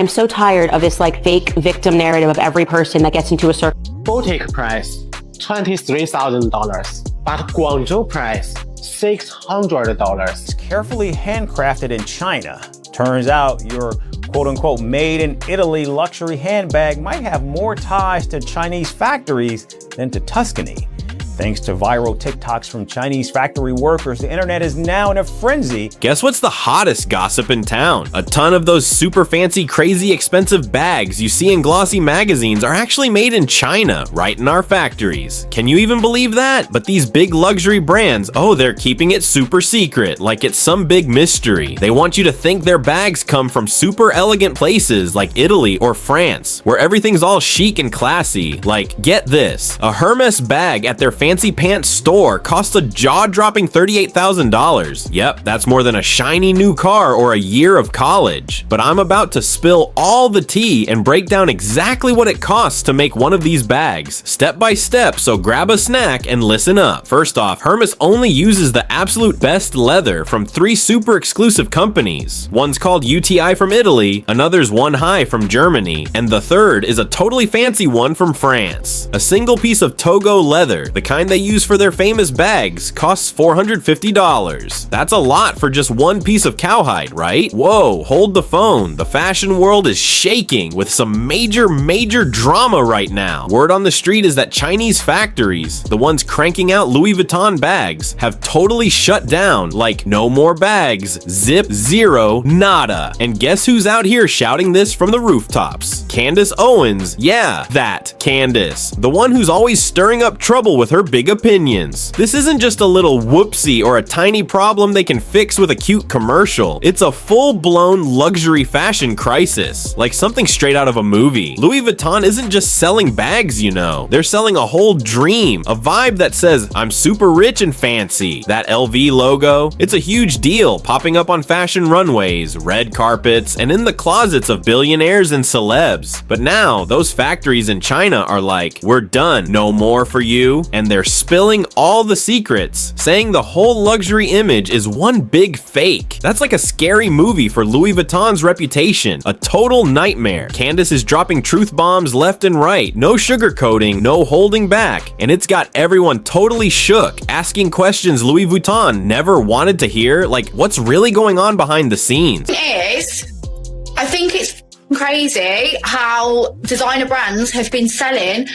I'm so tired of this like fake victim narrative of every person that gets into a circle. Boutique price $23,000, but Guangzhou price $600. It's carefully handcrafted in China. Turns out your quote-unquote made in Italy luxury handbag might have more ties to Chinese factories than to Tuscany. Thanks to viral TikToks from Chinese factory workers, the internet is now in a frenzy. Guess what's the hottest gossip in town? A ton of those super fancy, crazy expensive bags you see in glossy magazines are actually made in China, right in our factories. Can you even believe that? But these big luxury brands, oh, they're keeping it super secret, like it's some big mystery. They want you to think their bags come from super elegant places like Italy or France, where everything's all chic and classy. Like, get this, a Hermes bag at their fancy pants store costs a jaw-dropping $38,000. Yep, that's more than a shiny new car or a year of college. But I'm about to spill all the tea and break down exactly what it costs to make one of these bags, step by step, so grab a snack and listen up. First off, Hermes only uses the absolute best leather from 3 super exclusive companies. One's called UTI from Italy, another's One High from Germany, and the third is a totally fancy one from France. A single piece of Togo leather, the kind they use for their famous bags, costs $450. That's a lot for just one piece of cowhide, right? Whoa, hold the phone. The fashion world is shaking with some major drama right now. Word on the street is that Chinese factories, the ones cranking out Louis Vuitton bags, have totally shut down, like no more bags, zip, zero, nada. And guess who's out here shouting this from the rooftops? Candace Owens. Yeah, that Candace, the one who's always stirring up trouble with her big opinions. This isn't just a little whoopsie or a tiny problem they can fix with a cute commercial. It's a full-blown luxury fashion crisis, like something straight out of a movie. Louis Vuitton isn't just selling bags, you know. They're selling a whole dream, a vibe that says, I'm super rich and fancy. That LV logo, it's a huge deal, popping up on fashion runways, red carpets, and in the closets of billionaires and celebs. But now, those factories in China are like, we're done, no more for you, and they're spilling all the secrets, saying the whole luxury image is one big fake. That's like a scary movie for Louis Vuitton's reputation, a total nightmare. Candace is dropping truth bombs left and right, no sugarcoating, no holding back, and it's got everyone totally shook, asking questions Louis Vuitton never wanted to hear, like what's really going on behind the scenes. I think it's crazy how designer brands have been selling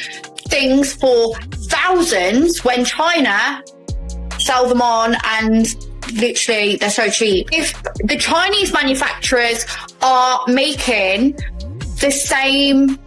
things for thousands when China sell them on and literally they're so cheap. If the Chinese manufacturers are making the same,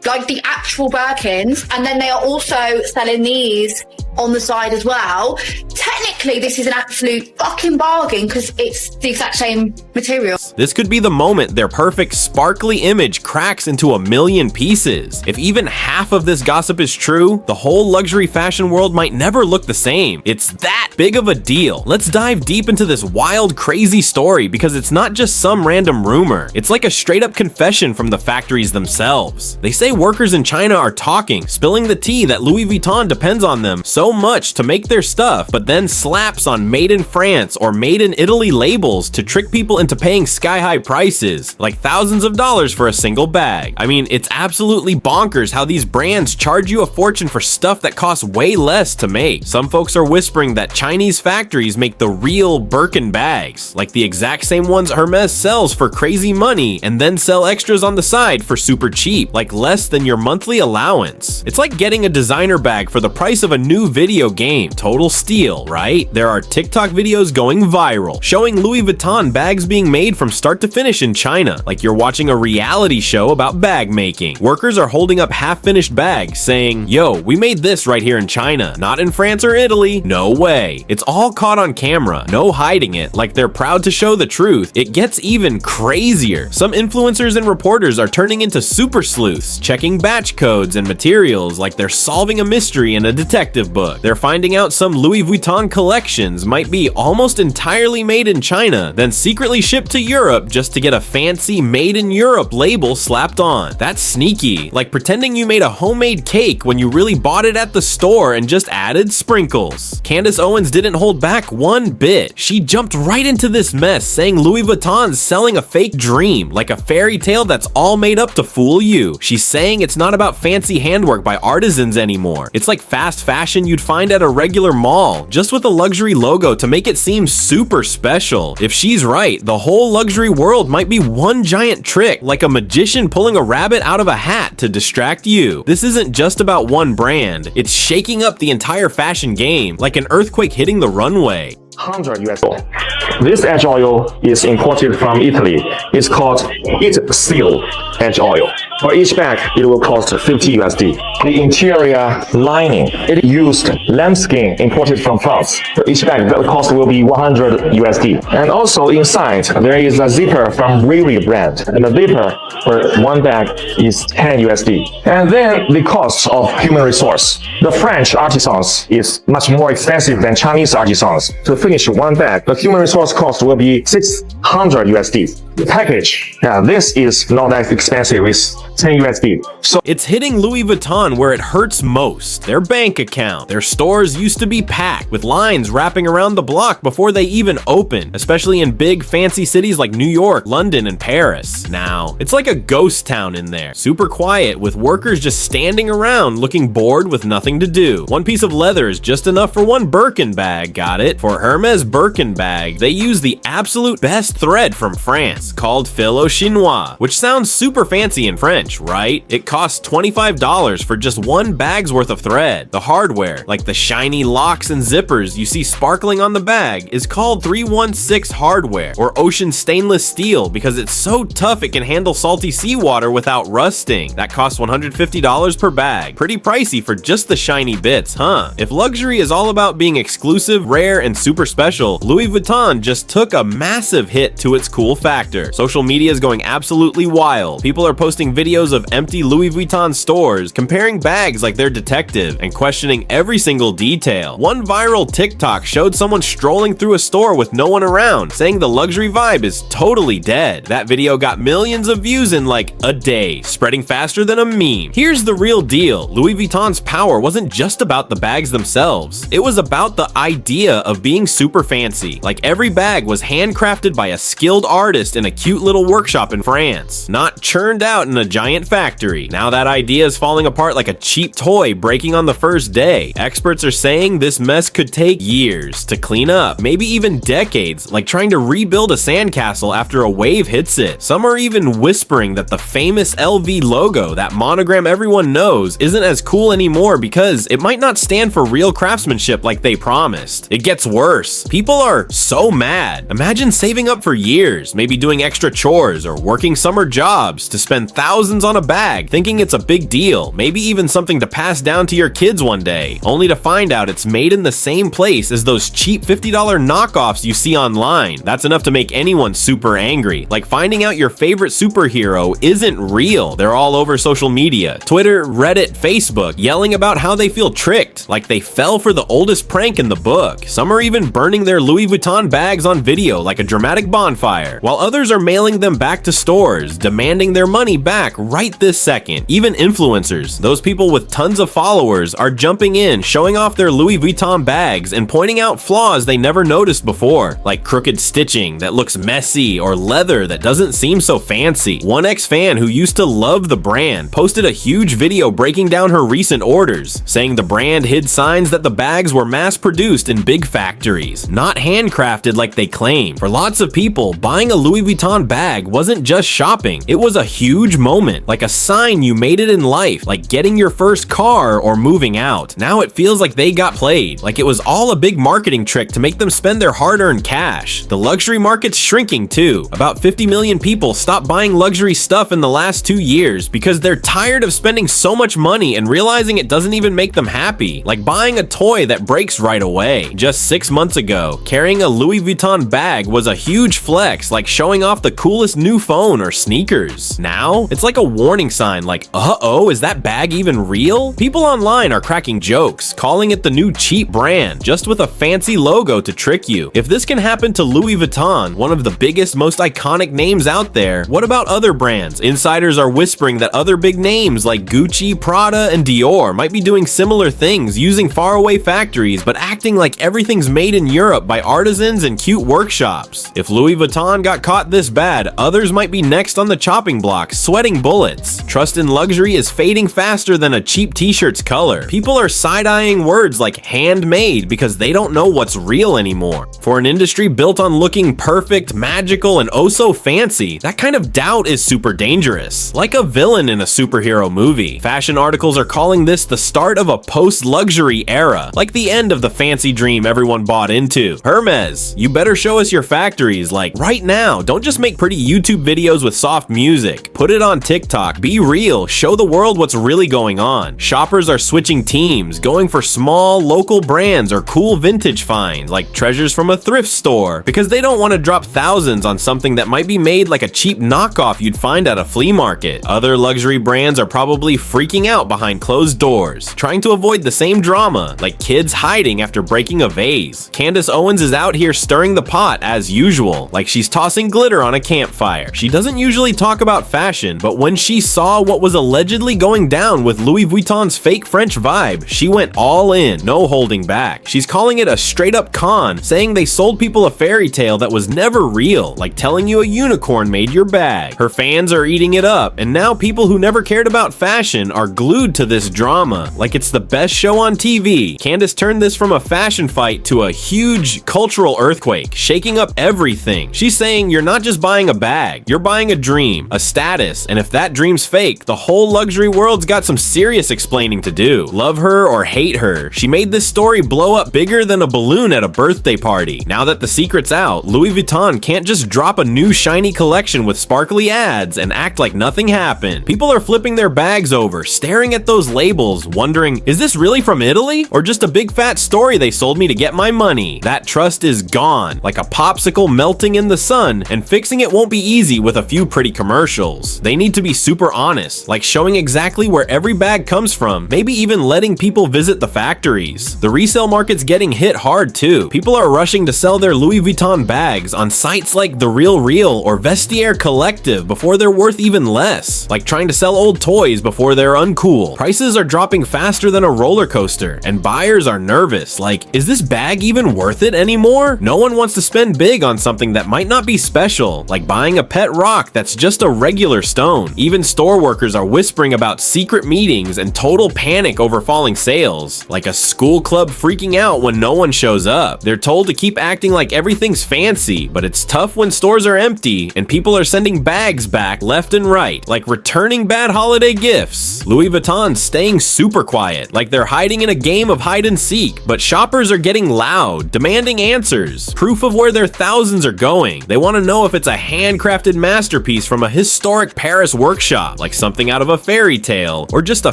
like the actual Birkins, and then they are also selling these on the side as well, technically this is an absolute fucking bargain because it's the exact same material. This could be the moment their perfect sparkly image cracks into a million pieces. If even half of this gossip is true, the whole luxury fashion world might never look the same. It's that big of a deal. Let's dive deep into this wild, crazy story because it's not just some random rumor. It's like a straight up confession from the factories themselves. They say workers in China are talking, spilling the tea that Louis Vuitton depends on them so much to make their stuff, but then slaps on made in France or made in Italy labels to trick people into paying sky-high prices, like thousands of dollars for a single bag. I mean, it's absolutely bonkers how these brands charge you a fortune for stuff that costs way less to make. Some folks are whispering that Chinese factories make the real Birkin bags, like the exact same ones Hermes sells for crazy money and then sell extras on the side for super cheap, like less than your monthly allowance. It's like getting a designer bag for the price of a new video game. Total steal, right? There are TikTok videos going viral showing Louis Vuitton bags being made from start to finish in China, like you're watching a reality show about bag making. Workers are holding up half-finished bags saying, yo, we made this right here in China, not in France or Italy. No way. It's all caught on camera, no hiding it, like they're proud to show the truth. It gets even crazier. Some influencers and reporters are turning into super sleuths, checking batch codes and materials like they're solving a mystery in a detective book. They're finding out some Louis Vuitton Vuitton collections might be almost entirely made in China, then secretly shipped to Europe just to get a fancy Made in Europe label slapped on. That's sneaky, like pretending you made a homemade cake when you really bought it at the store and just added sprinkles. Candace Owens didn't hold back one bit. She jumped right into this mess, saying Louis Vuitton's selling a fake dream, like a fairy tale that's all made up to fool you. She's saying it's not about fancy handwork by artisans anymore. It's like fast fashion you'd find at a regular mall, just with a luxury logo to make it seem super special. If she's right, the whole luxury world might be one giant trick, like a magician pulling a rabbit out of a hat to distract you. This isn't just about one brand, it's shaking up the entire fashion game, like an earthquake hitting the runway. $100. This edge oil is imported from Italy. It's called It Seal edge oil. For each bag, it will cost $50. The interior lining, it used lambskin imported from France. For each bag, the cost will be $100. And also inside, there is a zipper from Riri brand. And the zipper for one bag is $10. And then the cost of human resource. The French artisans is much more expensive than Chinese artisans. To finish one bag, the human resource cost will be $600. The package, this is not that expensive, it's $10. So it's hitting Louis Vuitton where it hurts most. Their bank account. Their stores used to be packed with lines wrapping around the block before they even opened, especially in big fancy cities like New York, London, and Paris. Now, it's like a ghost town in there. Super quiet with workers just standing around looking bored with nothing to do. One piece of leather is just enough for one Birkin bag, got it? For Hermes Birkin bag, they use the absolute best thread from France called fil au chinois, which sounds super fancy in French, right? It costs $25 for just one bag's worth of thread. The hardware, like the shiny locks and zippers you see sparkling on the bag, is called 316 hardware or ocean stainless steel because it's so tough it can handle salty seawater without rusting. That costs $150 per bag. Pretty pricey for just the shiny bits, huh? If luxury is all about being exclusive, rare, and super special, Louis Vuitton just took a massive hit to its cool factor. Social media is going absolutely wild. People are posting videos of empty Louis Vuitton stores, comparing bags like they're detective, and questioning every single detail. One viral TikTok showed someone strolling through a store with no one around, saying the luxury vibe is totally dead. That video got millions of views in like a day, spreading faster than a meme. Here's the real deal. Louis Vuitton's power wasn't just about the bags themselves. It was about the idea of being super fancy. Like every bag was handcrafted by a skilled artist in a cute little workshop in France, not churned out in a giant factory. Now that idea is falling apart like a cheap toy breaking on the first day. Experts are saying this mess could take years to clean up, maybe even decades, like trying to rebuild a sandcastle after a wave hits it. Some are even whispering that the famous LV logo, that monogram everyone knows, isn't as cool anymore because it might not stand for real craftsmanship like they promised. It gets worse. People are so mad. Imagine saving up for years, maybe doing extra chores or working summer jobs to spend thousands on a bag, thinking it's a big deal, maybe even something to pass down to your kids one day, only to find out it's made in the same place as those cheap $50 knockoffs you see online. That's enough to make anyone super angry. Like finding out your favorite superhero isn't real. They're all over social media, Twitter, Reddit, Facebook, yelling about how they feel tricked, like they fell for the oldest prank in the book. Some are even burning their Louis Vuitton bags on video like a dramatic bonfire, while others are mailing them back to stores, demanding their money back right this second. Even influencers, those people with tons of followers, are jumping in, showing off their Louis Vuitton bags and pointing out flaws they never noticed before, like crooked stitching that looks messy or leather that doesn't seem so fancy. One ex-fan who used to love the brand posted a huge video breaking down her recent orders, saying the brand hid signs that the bags were mass-produced in big factories, not handcrafted like they claim. For lots of people, buying a Louis Vuitton bag wasn't just shopping, it was a huge moment, like a sign you made it in life, like getting your first car or moving out. Now it feels like they got played, like it was all a big marketing trick to make them spend their hard-earned cash. The luxury market's shrinking too. About 50 million people stopped buying luxury stuff in the last 2 years because they're tired of spending so much money and realizing it doesn't even make them happy, like buying a toy that breaks right away. Just 6 months ago, carrying a Louis Vuitton bag was a huge flex, like showing off the coolest new phone or sneakers. Now, it's like a warning sign like, uh-oh, is that bag even real? People online are cracking jokes, calling it the new cheap brand, just with a fancy logo to trick you. If this can happen to Louis Vuitton, one of the biggest, most iconic names out there, what about other brands? Insiders are whispering that other big names like Gucci, Prada, and Dior might be doing similar things, using faraway factories, but acting like everything's made in Europe by artisans and cute workshops. If Louis Vuitton got caught this bad, others might be next on the chopping block, sweating bullets. Trust in luxury is fading faster than a cheap t-shirt's color. People are side-eyeing words like handmade because they don't know what's real anymore. For an industry built on looking perfect, magical, and oh so fancy, that kind of doubt is super dangerous. Like a villain in a superhero movie. Fashion articles are calling this the start of a post-luxury era, like the end of the fancy dream everyone bought into. Hermes, you better show us your factories, like right now. Don't just make pretty YouTube videos with soft music. Put it on TikTok. Be real. Show the world what's really going on. Shoppers are switching teams, going for small, local brands or cool vintage finds, like treasures from a thrift store, because they don't want to drop thousands on something that might be made like a cheap knockoff you'd find at a flea market. Other luxury brands are probably freaking out behind closed doors, trying to avoid the same drama, like kids hiding after breaking a vase. Candace Owens is out here stirring the pot as usual, like she's tossing glitter on a campfire. She doesn't usually talk about fashion, but when she saw what was allegedly going down with Louis Vuitton's fake French vibe, she went all in, no holding back. She's calling it a straight up con, saying they sold people a fairy tale that was never real, like telling you a unicorn made your bag. Her fans are eating it up, and now people who never cared about fashion are glued to this drama, like it's the best show on TV. Candace turned this from a fashion fight to a huge cultural earthquake, shaking up everything. She's saying you're not just buying a bag, you're buying a dream, a status, and if that dream's fake, the whole luxury world's got some serious explaining to do. Love her or hate her, she made this story blow up bigger than a balloon at a birthday party. Now that the secret's out, Louis Vuitton can't just drop a new shiny collection with sparkly ads and act like nothing happened. People are flipping their bags over, staring at those labels, wondering, is this really from Italy? Or just a big fat story they sold me to get my money? That trust is gone, like a popsicle melting in the sun, and fixing it won't be easy with a few pretty commercials. They need to be super honest, like showing exactly where every bag comes from, maybe even letting people visit the factories. The resale market's getting hit hard too. People are rushing to sell their Louis Vuitton bags on sites like The Real Real or Vestiaire Collective before they're worth even less, like trying to sell old toys before they're uncool. Prices are dropping faster than a roller coaster, and buyers are nervous, like, is this bag even worth it anymore? No one wants to spend big on something that might not be special, like buying a pet rock that's just a regular stone. Even store workers are whispering about secret meetings and total panic over falling sales, like a school club freaking out when no one shows up. They're told to keep acting like everything's fancy, but it's tough when stores are empty and people are sending bags back left and right, like returning bad holiday gifts. Louis Vuitton's staying super quiet, like they're hiding in a game of hide and seek, but shoppers are getting loud, demanding answers, proof of where their thousands are going. They want to know if it's a handcrafted masterpiece from a historic Paris workshop, like something out of a fairy tale, or just a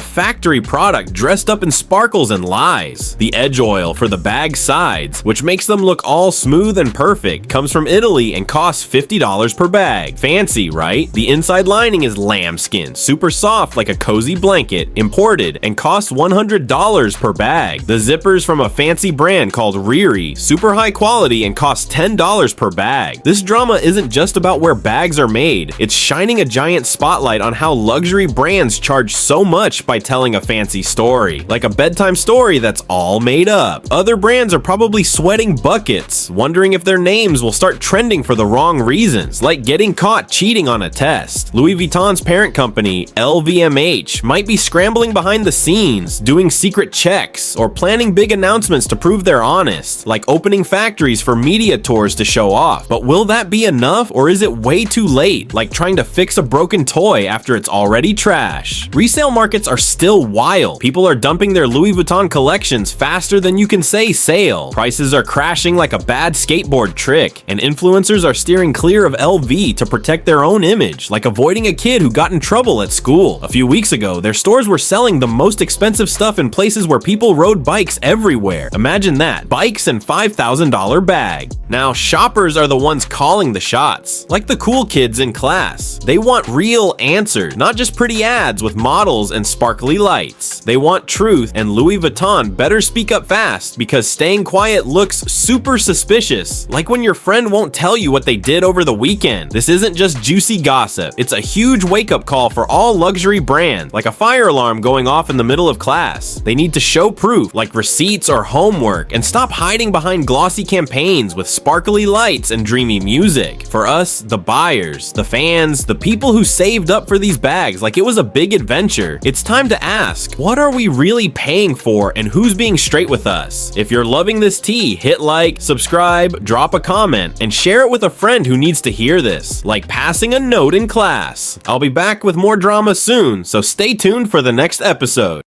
factory product dressed up in sparkles and lies. The edge oil for the bag sides, which makes them look all smooth and perfect, comes from Italy and costs $50 per bag. Fancy, right? The inside lining is lambskin, super soft like a cozy blanket, imported, and costs $100 per bag. The zipper's from a fancy brand called Riri, super high quality and costs $10 per bag. This drama isn't just about where bags are made, it's shining a giant spotlight on how luxury brands charge so much by telling a fancy story, like a bedtime story that's all made up. Other brands are probably sweating buckets, wondering if their names will start trending for the wrong reasons, like getting caught cheating on a test. Louis Vuitton's parent company, LVMH, might be scrambling behind the scenes, doing secret checks, or planning big announcements to prove they're honest, like opening factories for media tours to show off. But will that be enough, or is it way too late, like trying to fix a broken toy after it's already trash? Resale markets are still wild. People are dumping their Louis Vuitton collections faster than you can say sale. Prices are crashing like a bad skateboard trick, and influencers are steering clear of LV to protect their own image, like avoiding a kid who got in trouble at school. A few weeks ago, their stores were selling the most expensive stuff in places where people rode bikes everywhere. Imagine that, bikes and $5,000 bag. Now, shoppers are the ones calling the shots, like the cool kids in class. They want real, real answers, not just pretty ads with models and sparkly lights. They want truth, and Louis Vuitton better speak up fast because staying quiet looks super suspicious, like when your friend won't tell you what they did over the weekend. This isn't just juicy gossip, it's a huge wake-up call for all luxury brands, like a fire alarm going off in the middle of class. They need to show proof, like receipts or homework, and stop hiding behind glossy campaigns with sparkly lights and dreamy music. For us, the buyers, the fans, the people who saved up for these bags like it was a big adventure, it's time to ask, what are we really paying for and who's being straight with us? If you're loving this tea, hit like, subscribe, drop a comment, and share it with a friend who needs to hear this, like passing a note in class. I'll be back with more drama soon, so stay tuned for the next episode.